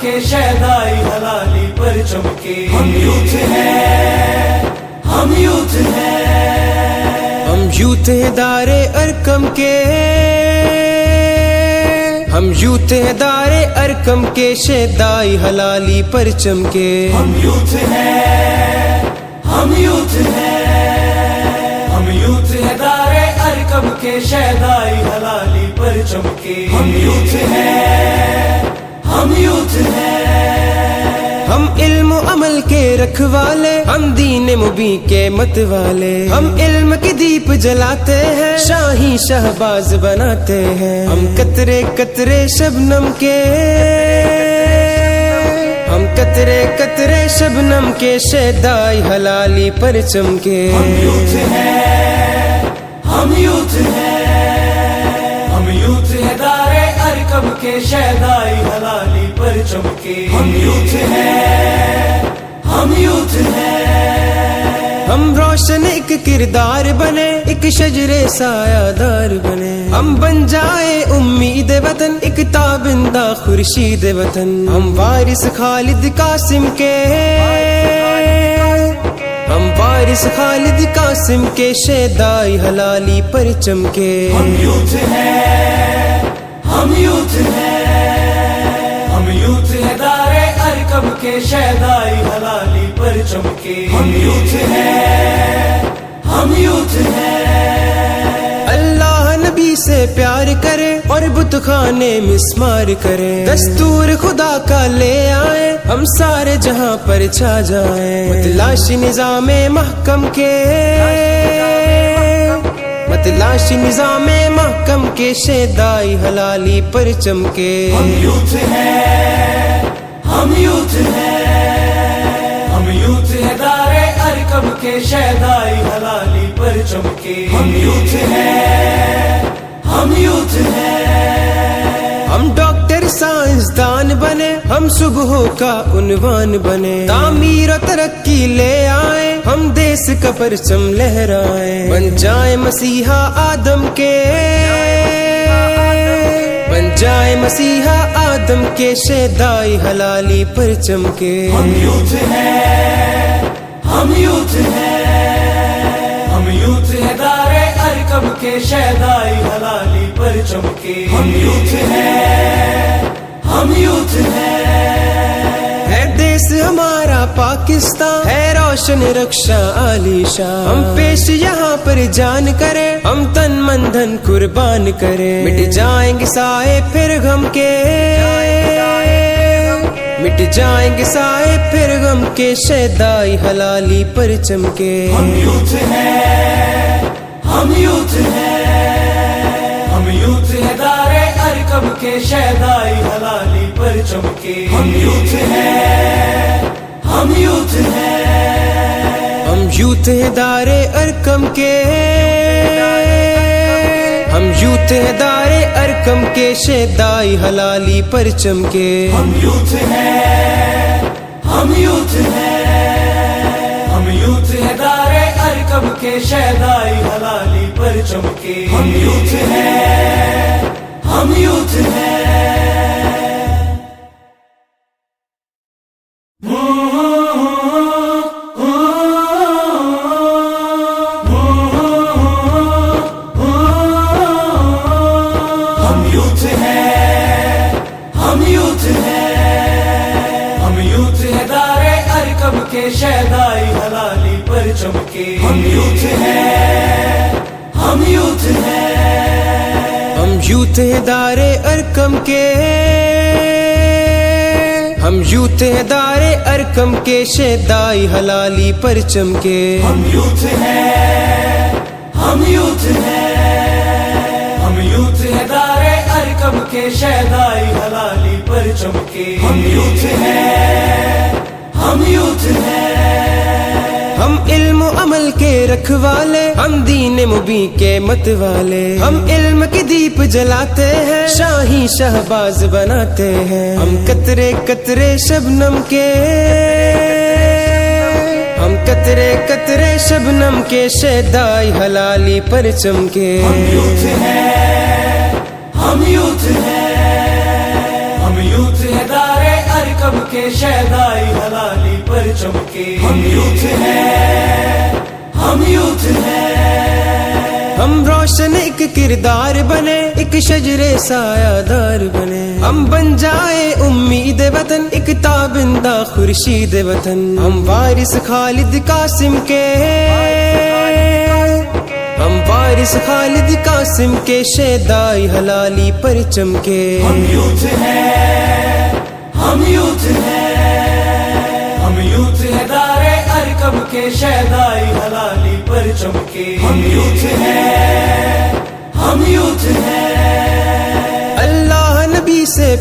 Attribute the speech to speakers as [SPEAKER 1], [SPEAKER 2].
[SPEAKER 1] کے شہدائی حلالی پر چمکے ہم یوتھ ہیں، ہم یوتھ ہیں،
[SPEAKER 2] ہم یوتھ ہیں دارِ ارکم کے، ہم یوتھ ہیں دارِ ارکم کے شہدائی حلالی پر چمکے
[SPEAKER 1] ہم یوتھ ہیں، ہم یوتھ ہیں، ہم یوتھ ہیں دارِ ارکم کے شہدائی حلالی پر چمکے ہم یوتھ ہیں، ہم یوتھ ہیں،
[SPEAKER 2] ہم علم و عمل کے رکھوالے، ہم دین مبین کے مت والے، ہم علم کی دیپ جلاتے ہیں، شاہی شہباز بناتے ہیں، ہم قطرے قطرے شبنم کے، ہم قطرے قطرے شبنم کے شہدائی حلالی پر چمکے
[SPEAKER 1] ہم یوتھ ہیں، ہم یوتھ ہیں، ہم یوتھ ہیں دارِ ارکم کے شہدائی حلالی پر چمکے ہم یوتھ ہیں، ہم یوتھ ہیں،
[SPEAKER 2] ہم روشن ایک کردار بنے، ایک شجر سایہ دار بنے، ہم بن جائے امید وطن، ایک تابندہ خورشید وطن، ہم وارث خالد قاسم کے، ہم وارث خالد قاسم کے شہدائی حلالی پر چمکے
[SPEAKER 1] ہم یوتھ ہیں، ہم یوتھ ہیں، ہم یوتھ ہیں دارِ ارکم کے شہدائی حلالی پر چمکے ہم یوتھ ہیں، ہم یوتھ ہیں،
[SPEAKER 2] اللہ نبی سے پیار کرے اور بت خانے مسمار کرے، دستور خدا کا لے آئے، ہم سارے جہاں پر چھا جائیں، متلاشی نظام محکم کے، متلاشی نظام محکم کے شہدائی حلالی پر چمکے
[SPEAKER 1] ہم یوتھ ہیں، ہم یوتھ ہیں، ہم یوتھ ہیں دارِ ارکم کے شہدائی حلالی پر چمکے ہم یوتھ ہیں، ہم یوتھ ہیں،
[SPEAKER 2] ہم ڈاکٹر سائنسدان بنے، ہم صبحوں کا عنوان بنے، تعمیر و ترقی لے آئے، ہم دیس کا پرچم لہرائیں، بن جائیں مسیحا آدم کے، بن جائیں مسیحا آدم کے شہدائی حلالی پر چمکے
[SPEAKER 1] ہم یوتھ ہیں، ہم یوتھ ہیں، ہم یوتھ ہیں دارِ ارکم کے شہدائی حلالی پر چمکے ہم یوتھ ہیں، ہم یوتھ ہیں،
[SPEAKER 2] ہے دیس ہمارا پاکستان، ہے روشن رکشا عالی شان، ہم پیش یہاں پر جان کرے، ہم تن من دھن قربان کرے، مٹ جائیں گے سائے پھر غم کے، مٹ جائیں گے سائے پھر غم کے شہدائی حلالی پر چمکے
[SPEAKER 1] ہم یوتھ ہیں، ہم یوتھ ہیں، ہم یوتھ ہیں دارِ ارکم کے شہدائی حلالی پر چمکے ہم یوتھ ہیں، ہم یوتھ ہیں،
[SPEAKER 2] ہم یوتھ ہیں دارِ ارکم کے، ہم یوتھ ہیں دارِ ارکم کے شہدائی حلالی پر چمکے
[SPEAKER 1] ہم یوتھ ہیں، ہم یوتھ ہیں، ہم یوتھ ہیں دارِ ارکم کے شہدائی حلالی پر چمکے ہم یوتھ ہیں، ہم یوتھ ہیں، ہم یوتھ ہیں، ہم یوتھ ہیں، ہم یوتھ ہیں دارِ ارکم کے شہدائی حلالی پر چمکے ہم یوتھ ہیں، ہم یوتھ ہیں،
[SPEAKER 2] ہم یوتھ ہیں دارِ ارکم کے، ہم یوتھ ہیں دارِ ارکم کے شہدائی حلالی پر چمکے
[SPEAKER 1] ہم یوتھ ہیں، ہم یوتھ ہیں، ہم یوتھ ہیں دارِ ارکم کے شہدائی حلالی پر چمکے ہم یوتھ ہیں، ہم یوتھ ہیں،
[SPEAKER 2] ہم علم و عمل کے رکھوالے، ہم دین مبین کے مت والے، ہم علم کے دیپ جلاتے ہیں، شاہی شہباز بناتے ہیں، ہم قطرے قطرے شبنم کے، ہم قطرے قطرے شبنم کے شیدائی حلالی پرچم کے،
[SPEAKER 1] ہم یوتھ ہیں، ہم یوتھ ہیں، ہم یوتھ ہے دارے ارکم کے شیدائی حلالی پرچم کے، ہم یوتھ ہیں، ہم یوتھ ہیں،
[SPEAKER 2] ہم روشن ایک کردار بنے، ایک شجرے سایہ دار بنے، ہم بن جائے امید وطن، ایک تابندہ خورشید وطن، ہم وارث خالد قاسم کے، ہم وارث خالد قاسم کے شیدائی حلالی پرچم کے،
[SPEAKER 1] ہم یوتھ ہیں، ہم یوتھ ہیں، ہم یوتھ ہے دارے ارکم کے شیدائی حلالی پرچم کے، ہم یوتھ ہیں، ہم یوتھ ہیں۔
[SPEAKER 2] اللہ نبی سے